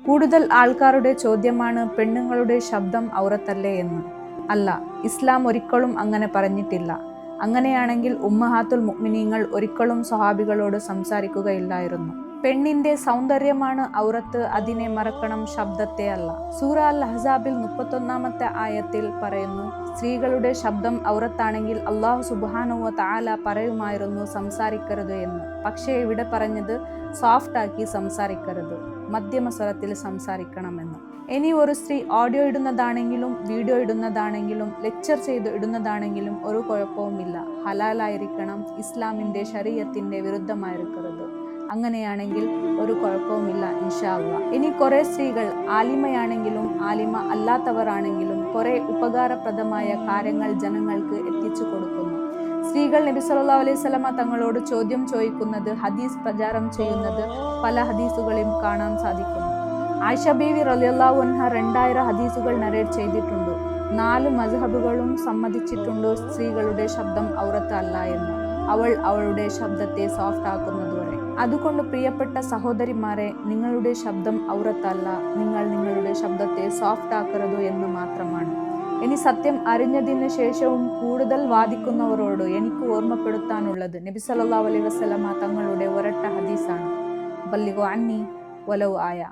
കൂടുതൽ ആൾക്കാരുടെ ചോദ്യമാണ് പെണ്ണുങ്ങളുടെ ശബ്ദം ഔറത്തല്ലേ എന്ന്. അല്ല, ഇസ്ലാം ഒരിക്കലും അങ്ങനെ പറഞ്ഞിട്ടില്ല. അങ്ങനെയാണെങ്കിൽ ഉമ്മഹാത്തുൽ മുഅ്മിനീങ്ങൾ ഒരിക്കലും സ്വഹാബികളോട് സംസാരിക്കുകയില്ലായിരുന്നു. പെണ്ണിന്റെ സൗന്ദര്യമാണ് ഔറത്ത്, അതിനെ മറക്കണം, ശബ്ദത്തെ അല്ല. സൂറ അൽ അഹ്സാബിൽ 31-ാമത്തെ ആയത്തിൽ പറയുന്നു, സ്ത്രീകളുടെ ശബ്ദം ഔറത്താണെങ്കിൽ അല്ലാഹു സുബ്ഹാനഹു വ തആല പറയുമായിരുന്നു സംസാരിക്കരുത് എന്ന്. പക്ഷേ ഇവിടെ പറഞ്ഞത് സോഫ്റ്റ് ആക്കി സംസാരിക്കരുത്, മധ്യമ സ്വരത്തിൽ സംസാരിക്കണമെന്ന്. ഇനി ഒരു സ്ത്രീ ഓഡിയോ ഇടുന്നതാണെങ്കിലും വീഡിയോ ഇടുന്നതാണെങ്കിലും ലെക്ചർ ചെയ്ത് ഇടുന്നതാണെങ്കിലും ഒരു കുഴപ്പവുമില്ല. ഹലാലായിരിക്കണം, ഇസ്ലാമിന്റെ ശരീഅത്തിന്റെ വിരുദ്ധമായിരിക്കരുത്. അങ്ങനെയാണെങ്കിൽ ഒരു കുഴപ്പവുമില്ല ഇൻഷാ അല്ലാഹ്. ഇനി കുറെ സ്ത്രീകൾ ആലിമയാണെങ്കിലും ആലിമ അല്ലാത്തവരാണെങ്കിലും കുറെ ഉപകാരപ്രദമായ കാര്യങ്ങൾ ജനങ്ങൾക്ക് എത്തിച്ചു കൊടുക്കുന്നു. സ്ത്രീകൾ നബി സല്ലല്ലാഹു അലൈഹി വസല്ലമ തങ്ങളോട് ചോദ്യം ചോദിക്കുന്നത്, ഹദീസ് പ്രചാരം ചെയ്യുന്നത് പല ഹദീസുകളിലും കാണാൻ സാധിക്കുന്നു. ആയിഷ ബീവി റളിയല്ലാഹു അൻഹ 2000 ഹദീസുകൾ നരേറ്റ് ചെയ്തിട്ടുണ്ട്. 4 മസ്ഹബുകളും സമ്മതിച്ചിട്ടുണ്ട് സ്ത്രീകളുടെ ശബ്ദം ഔറത്ത് അല്ല എന്ന്, അവൾ അവളുടെ ശബ്ദത്തെ സോഫ്റ്റ് ആക്കുന്നതുവരെ. അതുകൊണ്ട് പ്രിയപ്പെട്ട സഹോദരിമാരെ, നിങ്ങളുടെ ശബ്ദം ഔറത്തല്ല, നിങ്ങൾ നിങ്ങളുടെ ശബ്ദത്തെ സോഫ്റ്റ് ആക്കരുത് എന്ന് മാത്രമാണ്. ഇനി സത്യം അറിഞ്ഞതിന് ശേഷവും കൂടുതൽ വാദിക്കുന്നവരോട് എനിക്ക് ഓർമ്മപ്പെടുത്താനുള്ളത് നബി സല്ലല്ലാഹു അലൈഹി വസല്ലമ തങ്ങളുടെ ഒരൊറ്റ ഹദീസാണ്, ബല്ലിഗു അന്നി വലൗ ആയ.